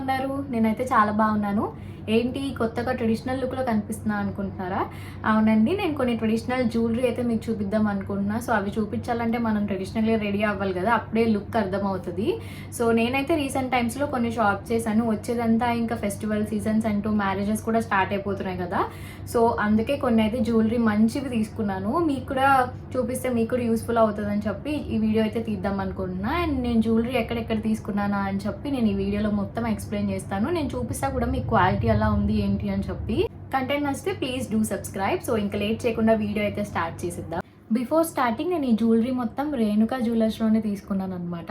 ఉన్నారు? నేనైతే చాలా బాగున్నాను. ఏంటి కొత్తగా ట్రెడిషనల్ లుక్లో కనిపిస్తున్నా అనుకుంటున్నారా? అవునండి, నేను కొన్ని ట్రెడిషనల్ జ్యువెలరీ అయితే మీకు చూపిద్దాం అనుకుంటున్నా. సో అవి చూపించాలంటే మనం ట్రెడిషనల్గా రెడీ అవ్వాలి కదా, అప్పుడే లుక్ అర్థమవుతుంది. సో నేనైతే రీసెంట్ టైమ్స్లో కొన్ని షాప్ చేశాను. వచ్చేదంతా ఇంకా ఫెస్టివల్ సీజన్స్ అంటూ మ్యారేజెస్ కూడా స్టార్ట్ అయిపోతున్నాయి కదా, సో అందుకే కొన్ని అయితే జ్యువెలరీ మంచివి తీసుకున్నాను. మీకు కూడా చూపిస్తే మీకు కూడా యూస్ఫుల్ అవుతుందని చెప్పి ఈ వీడియో అయితే తీద్దాం అనుకుంటున్నా. అండ్ నేను జ్యువెలరీ ఎక్కడెక్కడ తీసుకున్నానా అని చెప్పి నేను ఈ వీడియోలో మొత్తం ఎక్స్ప్లెయిన్ చేస్తాను. నేను చూపిస్తా కూడా మీకు క్వాలిటీ ఎలా ఉంది ఏంటి అని చెప్పి. కంటెంట్ నచ్చితే ప్లీజ్ డూ సబ్స్క్రైబ్. సో ఇంకా లేట్ చేయకుండా వీడియో అయితే స్టార్ట్ చేసిద్దాం. బిఫోర్ స్టార్టింగ్ నేను ఈ జ్యువెలరీ మొత్తం రేణుకా జ్యువెలర్స్లోనే తీసుకున్నాను అనమాట.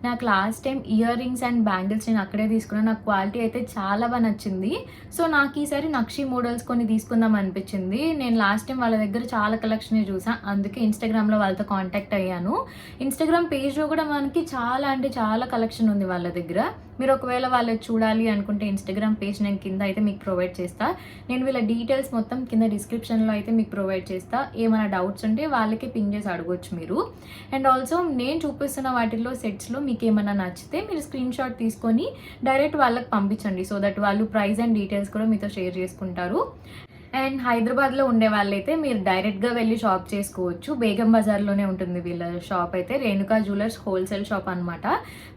నాకు last time ear rings and bangles నేను అక్కడే తీసుకున్నాను. నాకు క్వాలిటీ అయితే చాలా బాగా నచ్చింది. సో నాకు ఈసారి నక్షి మోడల్స్ కొన్ని తీసుకుందాం అనిపించింది. నేను లాస్ట్ టైం వాళ్ళ దగ్గర చాలా కలెక్షన్ చూసాను, అందుకే ఇన్స్టాగ్రామ్లో వాళ్ళతో కాంటాక్ట్ అయ్యాను. ఇన్స్టాగ్రామ్ పేజ్లో కూడా మనకి చాలా అంటే చాలా కలెక్షన్ ఉంది వాళ్ళ దగ్గర. మీరు ఒకవేళ వాళ్ళకి చూడాలి అనుకుంటే ఇన్స్టాగ్రామ్ పేజ్ నేను కింద అయితే మీకు ప్రొవైడ్ చేస్తా. నేను వీళ్ళ డీటెయిల్స్ మొత్తం కింద డిస్క్రిప్షన్లో అయితే మీకు ప్రొవైడ్ చేస్తా. ఏమైనా డౌట్స్ ఉంటే వాళ్ళకి పింగ్ చేసి అడగొచ్చు మీరు. అండ్ ఆల్సో నేను చూపిస్తున్న వాటిల్లో సెట్స్లో మీకు ఏమైనా నచ్చితే మీరు స్క్రీన్ షాట్ తీసుకొని డైరెక్ట్ వాళ్ళకి పంపించండి. సో దట్ వాళ్ళు ప్రైస్ అండ్ డీటెయిల్స్ కూడా మీతో షేర్ చేసుకుంటారు. అండ్ హైదరాబాద్లో ఉండే వాళ్ళైతే మీరు డైరెక్ట్గా వెళ్ళి షాప్ చేసుకోవచ్చు. బేగం బజార్లోనే ఉంటుంది వీళ్ళ షాప్ అయితే. రేణుకా జ్యువెలర్స్ హోల్సేల్ షాప్ అనమాట.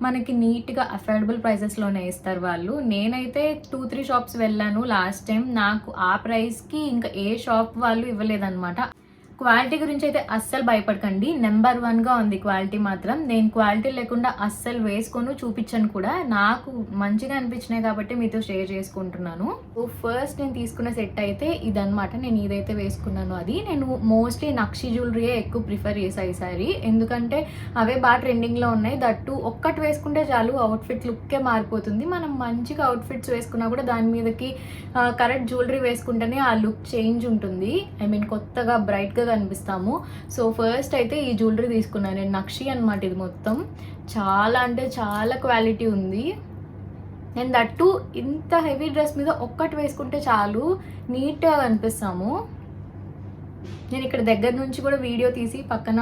మనకి నీట్గా అఫోర్డబుల్ ప్రైసెస్లోనే ఇస్తారు వాళ్ళు. నేనైతే 2-3 షాప్స్ వెళ్ళాను లాస్ట్ టైం. నాకు ఆ ప్రైస్కి ఇంకా ఏ షాప్ వాళ్ళు ఇవ్వలేదన్నమాట. క్వాలిటీ గురించి అయితే అస్సలు భయపడకండి, నెంబర్ 1గా ఉంది క్వాలిటీ మాత్రం. నేను క్వాలిటీ లేకుండా అస్సలు వేసుకొని చూపించాను కూడా. నాకు మంచిగా అనిపించినాయి కాబట్టి మీతో షేర్ చేసుకుంటున్నాను. సో ఫస్ట్ నేను తీసుకున్న సెట్ అయితే ఇదనమాట. నేను ఇదైతే వేసుకున్నాను. అది నేను మోస్ట్లీ నక్షి జ్యువెలరీయే ఎక్కువ ప్రిఫర్ చేసాను ఈసారి, ఎందుకంటే అవే బాగా ట్రెండింగ్లో ఉన్నాయి. దట్టు ఒక్కటి వేసుకుంటే చాలు, అవుట్ఫిట్ లుక్కే మారిపోతుంది. మనం మంచిగా అవుట్ఫిట్స్ వేసుకున్నా కూడా దాని మీదకి కరెక్ట్ జ్యువెలరీ వేసుకుంటేనే ఆ లుక్ చేంజ్ ఉంటుంది. ఐ మీన్ కొత్తగా బ్రైట్గా కనిపిస్తాము. సో ఫస్ట్ అయితే ఈ జ్యువెలరీ తీసుకున్నాను నేను. నక్షి అనమాట ఇది మొత్తం. చాలా అంటే చాలా క్వాలిటీ ఉంది. అండ్ దట్టు ఇంత హెవీ డ్రెస్ మీద ఒక్కటి వేసుకుంటే చాలు, నీట్గా కనిపిస్తాము. నేను ఇక్కడ దగ్గర నుంచి కూడా వీడియో తీసి పక్కన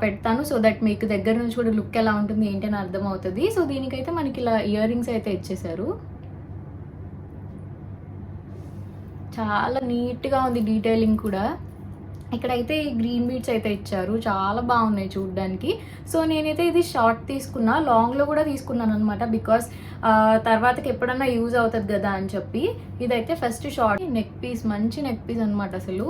పెడతాను, సో దట్ మీకు దగ్గర నుంచి కూడా లుక్ ఎలా ఉంటుంది ఏంటి అని అర్థమవుతుంది. సో దీనికైతే మనకి ఇలా ఇయర్ రింగ్స్ అయితే ఇచ్చేసారు. చాలా నీట్గా ఉంది డీటెయిలింగ్ కూడా. ఇక్కడైతే ఈ గ్రీన్ బీడ్స్ అయితే ఇచ్చారు, చాలా బాగున్నాయి చూడడానికి. సో నేనైతే ఇది షార్ట్ తీసుకున్నా, లాంగ్లో కూడా తీసుకున్నాను అనమాట. బికాస్ తర్వాతకి ఎప్పుడన్నా యూజ్ అవుతుంది కదా అని చెప్పి. ఇదైతే ఫస్ట్ షార్ట్. నెక్ పీస్, మంచి నెక్ పీస్ అనమాట అసలు.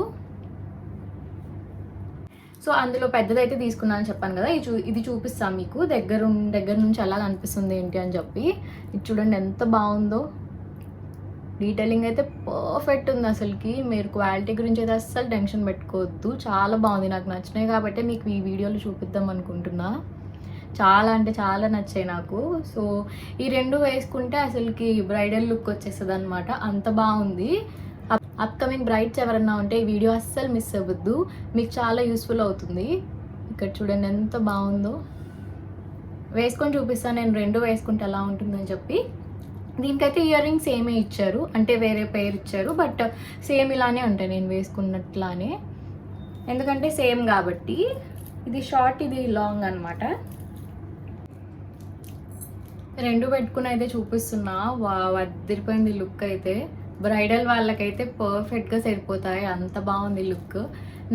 సో అందులో పెద్దదైతే తీసుకున్నాను చెప్పాను కదా, ఇది చూపిస్తాను మీకు దగ్గర నుంచి ఎలా కనిపిస్తుంది ఏంటి అని చెప్పి. ఇది చూడండి ఎంత బాగుందో. డీటెయిలింగ్ అయితే పర్ఫెక్ట్ ఉంది అసలుకి. మీరు క్వాలిటీ గురించి అయితే అస్సలు టెన్షన్ పెట్టుకోవద్దు, చాలా బాగుంది. నాకు నచ్చినాయి కాబట్టి మీకు ఈ వీడియోలో చూపిద్దాం అనుకుంటున్నా. చాలా అంటే చాలా నచ్చాయి నాకు. సో ఈ రెండు వేసుకుంటే అసలుకి బ్రైడల్ లుక్ వచ్చేస్తుంది అనమాట, అంత బాగుంది. అప్కమింగ్ బ్రైడ్స్ ఎవరన్నా ఉంటే ఈ వీడియో అస్సలు మిస్ అవ్వద్దు, మీకు చాలా యూస్ఫుల్ అవుతుంది. ఇక్కడ చూడండి ఎంత బాగుందో. వేసుకొని చూపిస్తాను నేను రెండు వేసుకుంటే ఎలా ఉంటుందని చెప్పి. దీనికైతే ఇయర్ రింగ్స్ సేమే ఇచ్చారు, అంటే వేరే పేరు ఇచ్చారు, బట్ సేమ్ ఇలానే ఉంటాయి నేను వేసుకున్నట్లానే, ఎందుకంటే సేమ్ కాబట్టి. ఇది షార్ట్, ఇది లాంగ్ అనమాట. రెండు పెట్టుకుని అయితే చూపిస్తున్నా. వదిలిపోయింది లుక్ అయితే. బ్రైడల్ వాళ్ళకైతే పర్ఫెక్ట్గా సరిపోతాయి, అంత బాగుంది లుక్.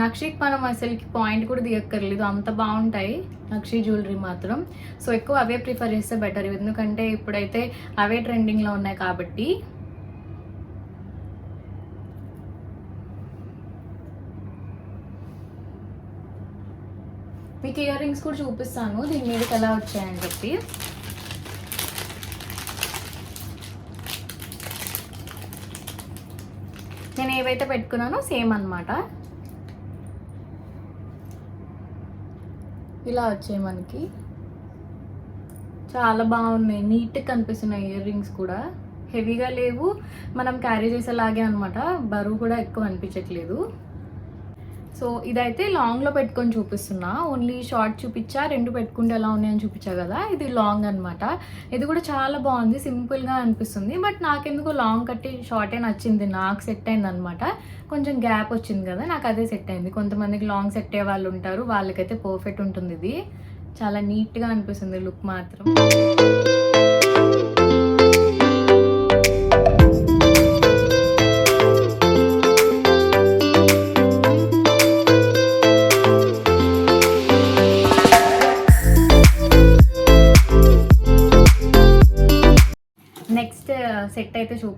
నక్షికి మనం అసలుకి పాయింట్ కూడా దిగక్కర్లేదు, అంత బాగుంటాయి నక్షి జ్యువెలరీ మాత్రం. సో ఎక్కువ అవే ప్రిఫర్ చేస్తే బెటర్, ఎందుకంటే ఇప్పుడైతే అవే ట్రెండింగ్లో ఉన్నాయి కాబట్టి. మీకు ఇయర్ రింగ్స్ కూడా చూపిస్తాను దీని మీదకి ఎలా వచ్చాయని చెప్పి. నేను ఏవైతే పెట్టుకున్నానో సేమ్ అనమాట. ఇలా వచ్చాయి మనకి, చాలా బాగున్నాయి, నీట్గా కనిపిస్తున్నాయి. ఇయర్ రింగ్స్ కూడా హెవీగా లేవు, మనం క్యారీ చేసేలాగే అనమాట. బరువు కూడా ఎక్కువ అనిపించట్లేదు. సో ఇదైతే లాంగ్లో పెట్టుకొని చూపిస్తున్నా. ఓన్లీ షార్ట్ చూపించా, రెండు పెట్టుకుంటే ఎలా ఉన్నాయని చూపించా కదా. ఇది లాంగ్ అనమాట. ఇది కూడా చాలా బాగుంది, సింపుల్గా అనిపిస్తుంది. బట్ నాకెందుకు లాంగ్ కట్టి షార్టే నచ్చింది, నాకు సెట్ అయింది అనమాట. కొంచెం గ్యాప్ వచ్చింది కదా, నాకు అదే సెట్ అయింది. కొంతమందికి లాంగ్ సెట్ అయ్యే వాళ్ళు ఉంటారు, వాళ్ళకైతే పర్ఫెక్ట్ ఉంటుంది. ఇది చాలా నీట్గా అనిపిస్తుంది లుక్ మాత్రం.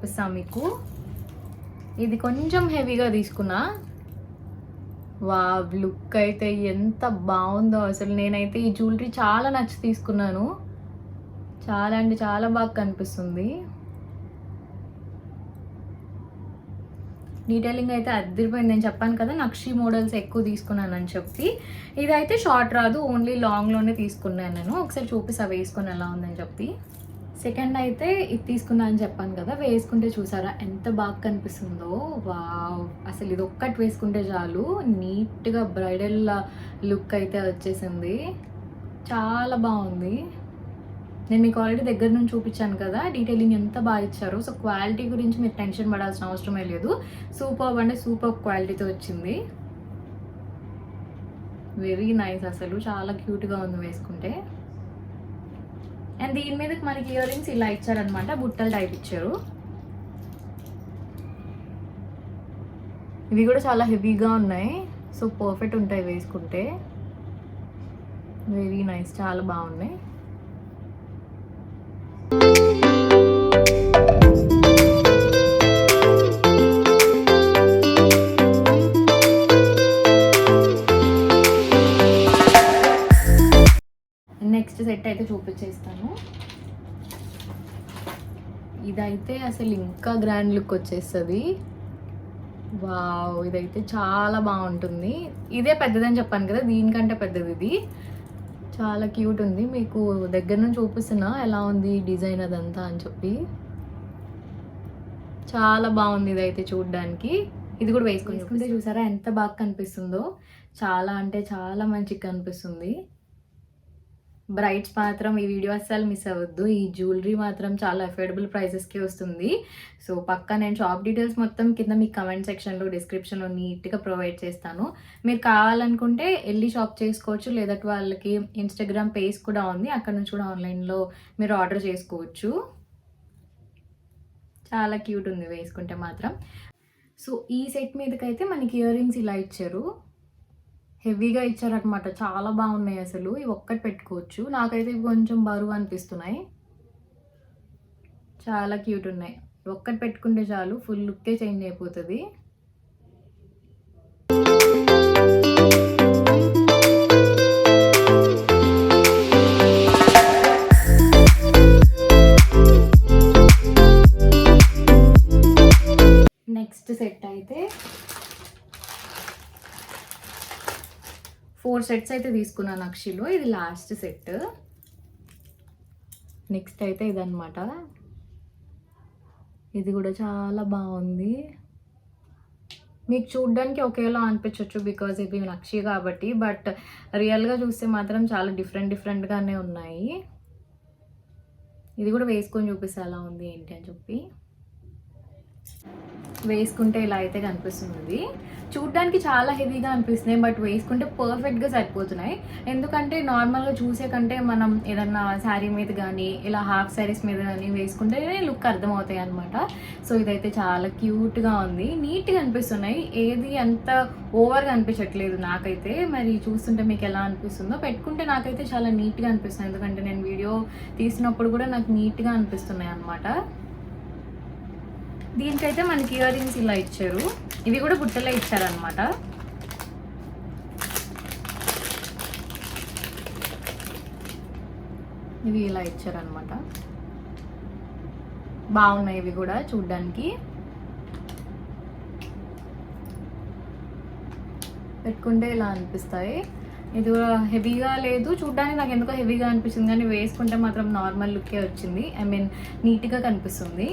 చూపిస్తాను మీకు. ఇది కొంచెం హెవీగా తీసుకున్నా. వావ్, లుక్ అయితే ఎంత బాగుందో అసలు. నేనైతే ఈ జ్యువెలరీ చాలా నచ్చి తీసుకున్నాను. చాలా అంటే చాలా బాగా కనిపిస్తుంది. డీటెయిలింగ్ అయితే అదిరిపోయింది. నేను చెప్పాను కదా నక్షి మోడల్స్ ఎక్కువ తీసుకున్నానని చెప్పి. ఇదైతే షార్ట్ రాదు, ఓన్లీ లాంగ్లోనే తీసుకున్నాను నేను. ఒకసారి చూపిస్తా వేసుకొని ఎలా ఉందని చెప్పి. సెకండ్ అయితే ఇది తీసుకున్నా అని చెప్పాను కదా, వేసుకుంటే చూసారా ఎంత బాగా కనిపిస్తుందో. వావ్, అసలు ఇది ఒక్కటి వేసుకుంటే చాలు, నీట్గా బ్రైడల్ లుక్ అయితే వచ్చేసింది. చాలా బాగుంది. నేను మీకు ఆల్రెడీ దగ్గర నుంచి చూపించాను కదా డీటెయిలింగ్ ఎంత బాగా ఇచ్చారో. సో క్వాలిటీ గురించి మీరు టెన్షన్ పడాల్సిన అవసరమే లేదు. సూపర్ అంటే సూపర్ క్వాలిటీతో వచ్చింది. వెరీ నైస్, అసలు చాలా క్యూట్గా ఉంది వేసుకుంటే. అండ్ దీని మీదకి మనకి ఇయర్ రింగ్స్ ఇలా ఇచ్చారనమాట, బుట్టలు టైప్ ఇచ్చారు. ఇవి కూడా చాలా హెవీగా ఉన్నాయి. సో పర్ఫెక్ట్ ఉంటాయి వేసుకుంటే. వెరీ నైస్, చాలా బాగున్నాయి. నెక్స్ట్ సెట్ అయితే చూపించేస్తాను. ఇదైతే అసలు ఇంకా గ్రాండ్ లుక్ వచ్చేస్తుంది. వావ్, ఇదైతే చాలా బాగుంటుంది. ఇదే పెద్దదని చెప్పాను కదా, దీనికంటే పెద్దది ఇది. చాలా క్యూట్ ఉంది. మీకు దగ్గర నుంచి చూపిస్తున్నా ఎలా ఉంది డిజైన్ అదంతా అని చెప్పి. చాలా బాగుంది ఇదైతే చూడడానికి. ఇది కూడా వేసుకుంటే చూసారా ఎంత బాగా కనిపిస్తుందో. చాలా అంటే చాలా మంచిగా కనిపిస్తుంది. బ్రైట్స్ మాత్రం ఈ వీడియో అస్సలు మిస్ అవ్వద్దు. ఈ జ్యువెలరీ మాత్రం చాలా అఫోర్డబుల్ ప్రైసెస్కి వస్తుంది. సో పక్కా నేను షాప్ డీటెయిల్స్ మొత్తం కింద మీకు కమెంట్ సెక్షన్లో డిస్క్రిప్షన్లో నీట్గా ప్రొవైడ్ చేస్తాను. మీరు కావాలనుకుంటే వెళ్ళి షాప్ చేసుకోవచ్చు, లేదంటే వాళ్ళకి ఇన్స్టాగ్రామ్ పేజ్ కూడా ఉంది, అక్కడ నుంచి కూడా ఆన్లైన్లో మీరు ఆర్డర్ చేసుకోవచ్చు. చాలా క్యూట్ ఉంది వేసుకుంటే మాత్రం. సో ఈ సెట్ మీదకైతే మనకి ఇయర్ రింగ్స్ ఇలా ఇచ్చారు, హెవీగా ఇచ్చారనమాట. చాలా బాగున్నాయి అసలు. ఇవి ఒక్కటి పెట్టుకోవచ్చు. నాకైతే ఇవి కొంచెం బరువు అనిపిస్తున్నాయి. చాలా క్యూట్ ఉన్నాయి. ఒక్కటి పెట్టుకుంటే చాలు, ఫుల్ లుక్కే చేంజ్ అయిపోతుంది. నెక్స్ట్ సెట్ అయితే 4 సెట్స్ అయితే తీసుకున్నాను నక్షిలో. ఇది లాస్ట్ సెట్. నెక్స్ట్ అయితే ఇదన్నమాట. ఇది కూడా చాలా బాగుంది. మీకు చూడ్డానికి ఒకేలా అనిపించవచ్చు బికాజ్ ఇది నక్షి కాబట్టి, బట్ రియల్గా చూస్తే మాత్రం చాలా డిఫరెంట్గానే ఉన్నాయి. ఇది కూడా వేసుకొని చూపిస్తే ఎలా ఉంది ఏంటి అని చెప్పి. వేసుకుంటే ఇలా అయితే కనిపిస్తుంది. చూడడానికి చాలా హెవీగా అనిపిస్తున్నాయి, బట్ వేసుకుంటే పర్ఫెక్ట్గా సరిపోతున్నాయి. ఎందుకంటే నార్మల్గా చూసే కంటే మనం ఏదన్నా శారీ మీద కానీ ఇలా హాఫ్ శారీస్ మీద కానీ వేసుకుంటే లుక్ అర్థమవుతాయి అనమాట. సో ఇదైతే చాలా క్యూట్గా ఉంది, నీట్గా అనిపిస్తున్నాయి. ఏది అంత ఓవర్గా అనిపించట్లేదు నాకైతే. మరి చూస్తుంటే మీకు ఎలా అనిపిస్తుందో. పెట్టుకుంటే నాకైతే చాలా నీట్గా అనిపిస్తుంది, ఎందుకంటే నేను వీడియో తీసినప్పుడు కూడా నాకు నీట్గా అనిపిస్తున్నాయి అనమాట. దీనికైతే మనకి ఇయర్ రింగ్స్ ఇలా ఇచ్చారు. ఇవి కూడా బుట్టలే ఇచ్చారనమాట. ఇవి ఇలా ఇచ్చారనమాట. బాగున్నాయి ఇవి కూడా చూడ్డానికి. పెట్టుకుంటే ఇలా అనిపిస్తాయి. ఇది హెవీగా లేదు, చూడ్డానికి నాకు ఎందుకో హెవీగా అనిపిస్తుంది, కానీ వేసుకుంటే మాత్రం నార్మల్ లుక్కే వచ్చింది. ఐ మీన్ నీట్గా కనిపిస్తుంది.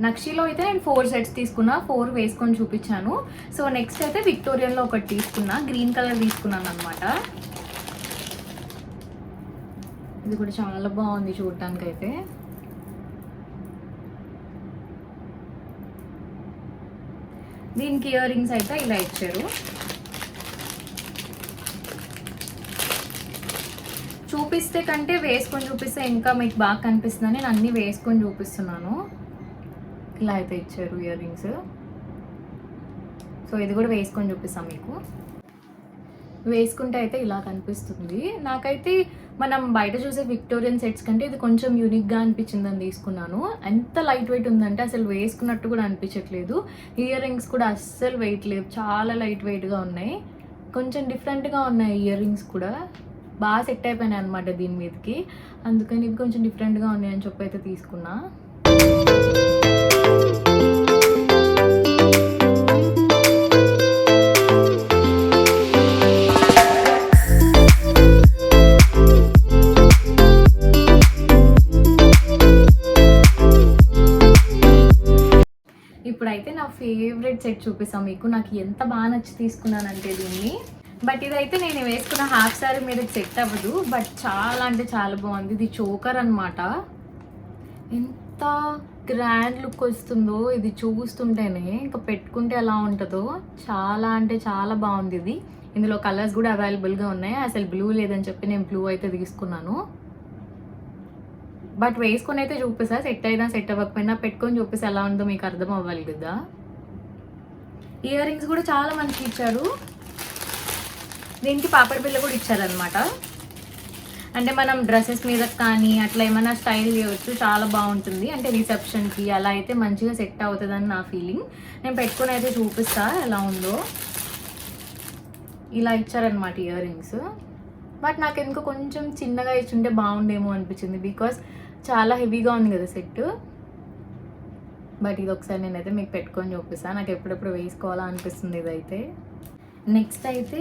నక్షిలో అయితే నేను 4 సెట్స్ తీసుకున్నా, 4 వేసుకొని చూపించాను. సో నెక్స్ట్ అయితే విక్టోరియన్లో ఒకటి తీసుకున్నా, గ్రీన్ కలర్ తీసుకున్నాను అనమాట. ఇది కూడా చాలా బాగుంది చూడటానికి అయితే. దీనికి ఇయర్ రింగ్స్ అయితే ఇలా ఇచ్చారు. చూపిస్తే కంటే వేసుకొని చూపిస్తే ఇంకా మీకు బాగా కనిపిస్తుందని నేను అన్నీ వేసుకొని చూపిస్తున్నాను. ఇలా అయితే ఇచ్చారు ఇయర్ రింగ్స్. సో ఇది కూడా వేసుకొని చూపిస్తాం మీకు. వేసుకుంటే అయితే ఇలా కనిపిస్తుంది. నాకైతే మనం బయట చూసే విక్టోరియన్ సెట్స్ కంటే ఇది కొంచెం యూనిక్గా అనిపించిందని తీసుకున్నాను. ఎంత లైట్ వెయిట్ ఉందంటే అసలు వేసుకున్నట్టు కూడా అనిపించట్లేదు. ఇయర్ రింగ్స్ కూడా అస్సలు వెయిట్ లేవు, చాలా లైట్ వెయిట్గా ఉన్నాయి. కొంచెం డిఫరెంట్గా ఉన్నాయి ఇయర్ రింగ్స్ కూడా, బాగా సెట్ అయిపోయినాయి అనమాట దీని మీదకి. అందుకని ఇవి కొంచెం డిఫరెంట్గా ఉన్నాయని చెప్పి అయితే తీసుకున్నా. ఇప్పుడైతే నా ఫేవరెట్ సెట్ చూపిస్తాం మీకు. నాకు ఎంత బాగా నచ్చి తీసుకున్నానంటే దీన్ని. బట్ ఇదైతే నేను వేసుకున్న హాఫ్ సారీ మీద సెట్ అవ్వదు, బట్ చాలా అంటే చాలా బాగుంది. ఇది చోకర్ అనమాట. ఎంత గ్రాండ్ లుక్ వస్తుందో ఇది చూస్తుంటేనే, ఇంకా పెట్టుకుంటే ఎలా ఉంటుందో. చాలా అంటే చాలా బాగుంది ఇది. ఇందులో కలర్స్ కూడా అవైలబుల్గా ఉన్నాయి. అసలు బ్లూ లేదని చెప్పి నేను బ్లూ అయితే తీసుకున్నాను. బట్ వేసుకొని అయితే చూపిస్తా, సెట్ అయినా సెట్ అవ్వకపోయినా పెట్టుకొని చూపిస్తే ఎలా ఉందో మీకు అర్థం అవ్వాలి కదా. ఇయర్ రింగ్స్ కూడా చాలా మంచిగా ఇచ్చారు. దీనికి పాపడి బిల్ల కూడా ఇచ్చారనమాట. అంటే మనం డ్రెస్సెస్ మీద కానీ అట్లా ఏమైనా స్టైల్ చేయవచ్చు, చాలా బాగుంటుంది. అంటే రిసెప్షన్కి అలా అయితే మంచిగా సెట్ అవుతుందని నా ఫీలింగ్. నేను పెట్టుకొని అయితే చూపిస్తా ఎలా ఉందో. ఇలా ఇచ్చారనమాట ఇయర్ రింగ్స్. బట్ నాకు ఎందుకు కొంచెం చిన్నగా ఇచ్చుంటే బాగుండేమో అనిపించింది, బికాస్ చాలా హెవీగా ఉంది కదా సెట్. బట్ ఇది ఒకసారి నేనైతే మీకు పెట్టుకొని చూపిస్తాను. నాకు ఎప్పుడెప్పుడు వేసుకోవాలా అనిపిస్తుంది ఇదైతే. నెక్స్ట్ అయితే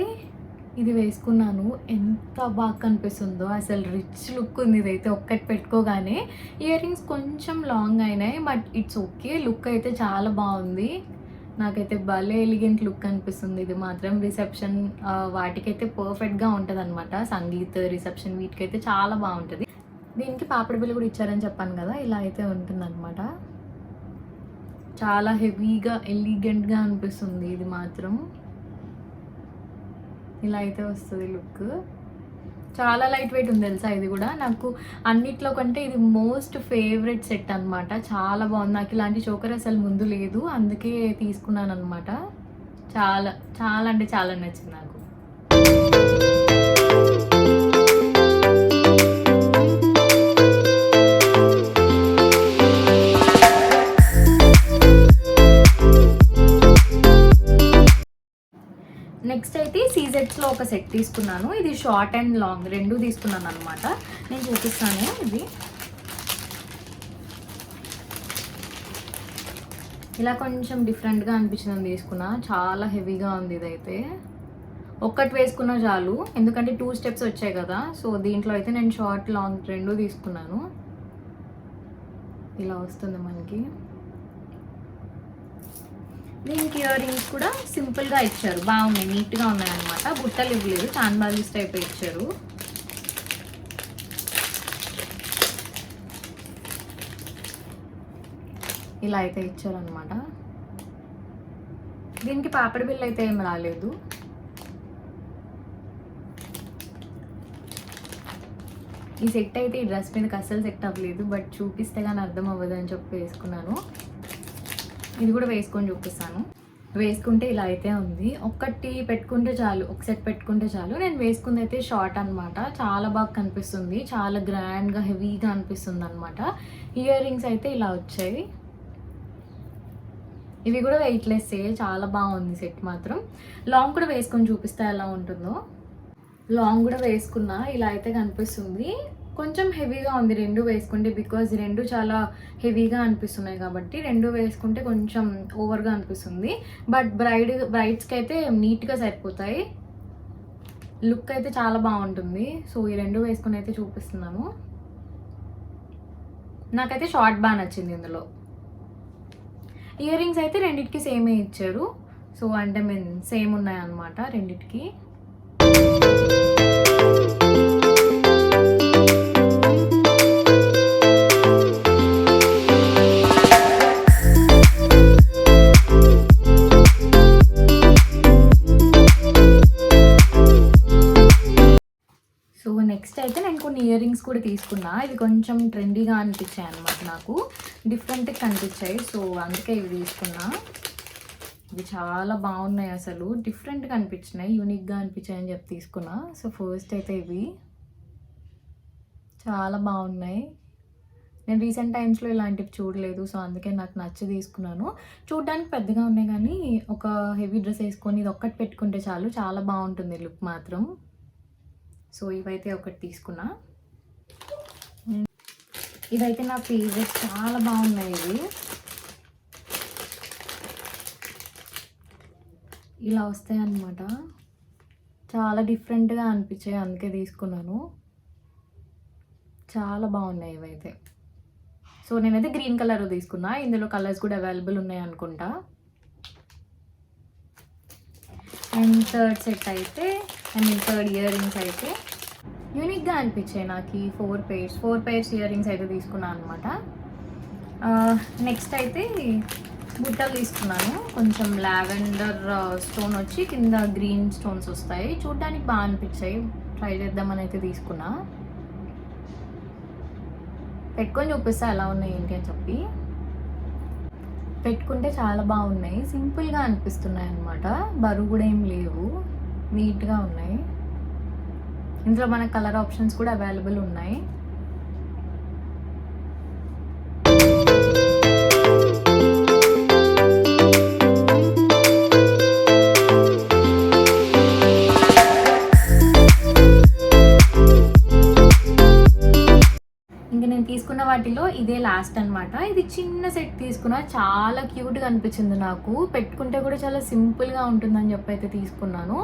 ఇది వేసుకున్నాను. ఎంత బాగా కనిపిస్తుందో, అసలు రిచ్ లుక్ ఉంది ఇదైతే ఒక్కటి పెట్టుకోగానే. ఇయర్ రింగ్స్ కొంచెం లాంగ్ అయినాయి, బట్ ఇట్స్ ఓకే. లుక్ అయితే చాలా బాగుంది. నాకైతే భలే ఎలిగెంట్ లుక్ అనిపిస్తుంది ఇది మాత్రం. రిసెప్షన్ వాటికైతే పర్ఫెక్ట్గా ఉంటుంది అనమాట. సంగీత్ రిసెప్షన్ వీటికైతే చాలా బాగుంటుంది. దీనికి పాపడి బిల్ల కూడా ఇచ్చారని చెప్పాను కదా, ఇలా అయితే ఉంటుంది అనమాట. చాలా హెవీగా ఎలిగెంట్గా అనిపిస్తుంది ఇది మాత్రం. ఇలా అయితే వస్తుంది లుక్. చాలా లైట్ వెయిట్ ఉంది తెలుసా ఇది కూడా. నాకు అన్నిట్లో కంటే ఇది మోస్ట్ ఫేవరెట్ సెట్ అనమాట. చాలా బాగుంది. నాకు ఇలాంటి చోకర్ అసలు ముందు లేదు, అందుకే తీసుకున్నాను అనమాట. చాలా చాలా అంటే చాలా నచ్చింది నాకు. నెక్స్ట్ అయితే సీజెట్స్లో ఒక సెట్ తీసుకున్నాను. ఇది షార్ట్ అండ్ లాంగ్ రెండు తీసుకున్నాను అనమాట. నేను చూపిస్తాను. ఇది ఇలా కొంచెం డిఫరెంట్గా అనిపించిందని తీసుకున్నా. చాలా హెవీగా ఉంది ఇదైతే. ఒక్కటి వేసుకున్నా చాలు, ఎందుకంటే 2 స్టెప్స్ వచ్చాయి కదా. సో దీంట్లో అయితే నేను షార్ట్ లాంగ్ రెండు తీసుకున్నాను. ఇలా వస్తుంది మనకి. దీనికి ఇయర్ రింగ్స్ కూడా సింపుల్గా ఇచ్చారు, బాగున్నాయి, నీట్గా ఉన్నాయి అనమాట. బుట్టలు ఇవ్వలేదు, చాన్బాలీస్ టైప్ ఇచ్చారు. ఇలా అయితే ఇచ్చారనమాట. దీనికి పాపడి బిల్ అయితే ఏం రాలేదు. ఈ సెట్ అయితే ఈ డ్రెస్ మీదకి అస్సలు సెట్ అవ్వలేదు, బట్ చూపిస్తే కానీ అర్థం అవ్వదు అని చెప్పి వేసుకున్నాను. ఇది కూడా వేసుకొని చూపిస్తాను. వేసుకుంటే ఇలా అయితే ఉంది. ఒక్కటి పెట్టుకుంటే చాలు, ఒక సెట్ పెట్టుకుంటే చాలు. నేను వేసుకుంది అయితే షార్ట్ అనమాట. చాలా బాగా కనిపిస్తుంది, చాలా గ్రాండ్గా హెవీగా అనిపిస్తుంది అనమాట. ఇయర్ రింగ్స్ అయితే ఇలా వచ్చాయి. ఇవి కూడా వెయిట్లెస్, చాలా బాగుంది సెట్ మాత్రం. లాంగ్ కూడా వేసుకొని చూపిస్తే ఎలా ఉంటుందో. లాంగ్ కూడా వేసుకున్నా ఇలా అయితే కనిపిస్తుంది. కొంచెం హెవీగా ఉంది రెండు వేసుకుంటే, బికాజ్ రెండు చాలా హెవీగా అనిపిస్తున్నాయి కాబట్టి రెండు వేసుకుంటే కొంచెం ఓవర్గా అనిపిస్తుంది. బట్ బ్రైడ్స్కి అయితే నీట్గా సరిపోతాయి. లుక్ అయితే చాలా బాగుంటుంది. సో ఈ రెండు వేసుకుని అయితే చూపిస్తున్నాను. నాకైతే షార్ట్ బాగా నచ్చింది ఇందులో. ఇయర్ రింగ్స్ అయితే రెండింటికి సేమే ఇచ్చారు. సో అంటే సేమ్ ఉన్నాయి అన్నమాట రెండింటికి. నెక్స్ట్ అయితే నేను కొన్ని ఇయర్ రింగ్స్ కూడా తీసుకున్నా. ఇవి కొంచెం ట్రెండీగా అనిపించాయి అనమాట, నాకు డిఫరెంట్గా కనిపించాయి. సో అందుకే ఇవి తీసుకున్నా. ఇవి చాలా బాగున్నాయి, అసలు డిఫరెంట్గా అనిపించినాయి, యూనిక్గా అనిపించాయి అని చెప్పి తీసుకున్నా. సో ఫస్ట్ అయితే ఇవి చాలా బాగున్నాయి. నేను రీసెంట్ టైమ్స్లో ఇలాంటివి చూడలేదు, సో అందుకే నాకు నచ్చి తీసుకున్నాను. చూడడానికి పెద్దగా ఉన్నాయి కానీ ఒక హెవీ డ్రెస్ వేసుకొని ఇది ఒక్కటి పెట్టుకుంటే చాలు, చాలా బాగుంటుంది లుక్ మాత్రం. సో ఇవైతే ఒకటి తీసుకున్నా. ఇవైతే నా ఫేవరెట్, చాలా బాగున్నాయి ఇవి. ఇలా వస్తాయి అన్నమాట, చాలా డిఫరెంట్గా అనిపించాయి, అందుకే తీసుకున్నాను. చాలా బాగున్నాయి ఇవైతే. సో నేనైతే గ్రీన్ కలర్ తీసుకున్నా. ఇందులో కలర్స్ కూడా అవైలబుల్ ఉన్నాయి అనుకుంటా. అండ్ థర్డ్ సెట్ అయితే థర్డ్ ఇయర్ రింగ్స్ అయితే యూనిక్గా అనిపించాయి నాకు. ఈ 4 pairs ఇయర్ రింగ్స్ అయితే తీసుకున్నాను అనమాట. నెక్స్ట్ అయితే బుట్టలు తీసుకున్నాను. కొంచెం లావెండర్ స్టోన్ వచ్చి కింద గ్రీన్ స్టోన్స్ వస్తాయి, చూడడానికి బాగా అనిపించాయి, ట్రై చేద్దామని అయితే తీసుకున్నా. పెట్టుకొని చూపిస్తా ఎలా ఉన్నాయి ఏంటి అని చెప్పి. పెట్టుకుంటే చాలా బాగున్నాయి, సింపుల్గా అనిపిస్తున్నాయి అన్నమాట, బరువు కూడా ఏం లేవు, నీట్గా ఉన్నాయి. ఇందులో మనకు కలర్ ఆప్షన్స్ కూడా అవైలబుల్ ఉన్నాయి. తీసుకున్న వాటిలో ఇదే లాస్ట్ అనమాట. ఇది చిన్న సెట్ తీసుకున్నా, చాలా క్యూట్గా అనిపించింది నాకు. పెట్టుకుంటే కూడా చాలా సింపుల్గా ఉంటుందని చెప్పి అయితే తీసుకున్నాను.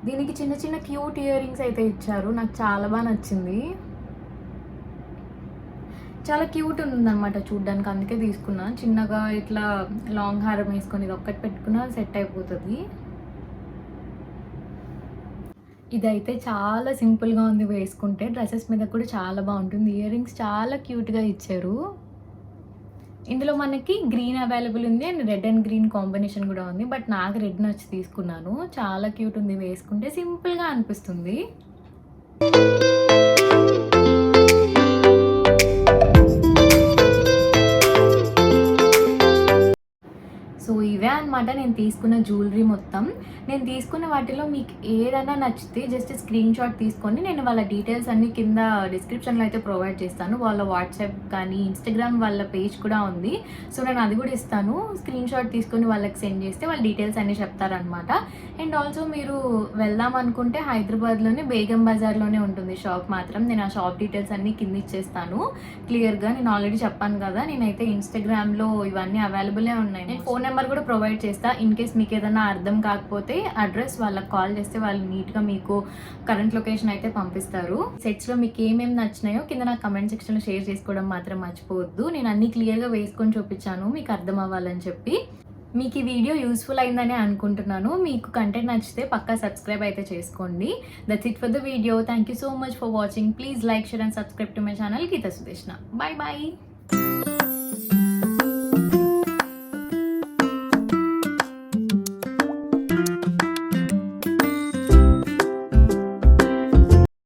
దీనికి చిన్న చిన్న క్యూట్ ఇయర్ రింగ్స్ అయితే ఇచ్చారు, నాకు చాలా బాగా నచ్చింది. చాలా క్యూట్ ఉందన్నమాట చూడ్డానికి, అందుకే తీసుకున్నా. చిన్నగా ఇట్లా లాంగ్ హారం వేసుకొని ఇది ఒక్కటి పెట్టుకున్నా సెట్ అయిపోతుంది. ఇదైతే చాలా సింపుల్గా ఉంది వేసుకుంటే, డ్రెస్సెస్ మీద కూడా చాలా బాగుంటుంది. ఇయర్ రింగ్స్ చాలా క్యూట్గా ఇచ్చారు. ఇందులో మనకి గ్రీన్ అవైలబుల్ ఉంది and red and green combination కూడా ఉంది, బట్ నాకు రెడ్ నచ్చి తీసుకున్నాను. చాలా క్యూట్ ఉంది, వేసుకుంటే సింపుల్గా అనిపిస్తుంది. సో ఇవే అనమాట నేను తీసుకున్న జ్యువెలరీ మొత్తం. నేను తీసుకున్న వాటిలో మీకు ఏదైనా నచ్చితే జస్ట్ స్క్రీన్ షాట్ తీసుకొని నేను వాళ్ళ డీటెయిల్స్ అన్ని కింద డిస్క్రిప్షన్లో అయితే ప్రొవైడ్ చేస్తాను. వాళ్ళ వాట్సాప్ కానీ ఇన్స్టాగ్రామ్ వాళ్ళ పేజ్ కూడా ఉంది, సో నేను అది కూడా ఇస్తాను. స్క్రీన్ షాట్ తీసుకొని వాళ్ళకి సెండ్ చేస్తే వాళ్ళ డీటెయిల్స్ అన్నీ చెప్తారనమాట. అండ్ ఆల్సో మీరు వెళ్దాం అనుకుంటే హైదరాబాద్లోనే బేగం బజార్లోనే ఉంటుంది షాప్ మాత్రం. నేను ఆ షాప్ డీటెయిల్స్ అన్నీ కింద ఇచ్చేస్తాను క్లియర్గా. నేను ఆల్రెడీ చెప్పాను కదా, నేనైతే ఇన్స్టాగ్రామ్లో ఇవన్నీ అవైలబులే ఉన్నాయి. నేను ఫోన్ నెంబర్ కూడా ప్రొవైడ్ చేస్తా. ఇన్ కేస్ మీకు ఏదైనా అర్థం కాకపోతే అడ్రస్ వాళ్ళకి కాల్ చేస్తే వాళ్ళు నీట్గా మీకు కరెంట్ లొకేషన్ అయితే పంపిస్తారు. సెట్స్లో మీకు ఏమేమి నచ్చినాయో కింద నాకు కమెంట్ సెక్షన్లో షేర్ చేసుకోవడం మాత్రం మర్చిపోవద్దు. నేను అన్ని క్లియర్గా వేసుకొని చూపించాను మీకు అర్థం అవ్వాలని చెప్పి. మీకు ఈ వీడియో యూస్ఫుల్ అయిందని అనుకుంటున్నాను. మీకు కంటెంట్ నచ్చితే పక్కా సబ్స్క్రైబ్ అయితే చేసుకోండి. That's it for the video. Thank you so much for watching. Please like, share and subscribe to my channel Geetha Sudeshna. Bye bye.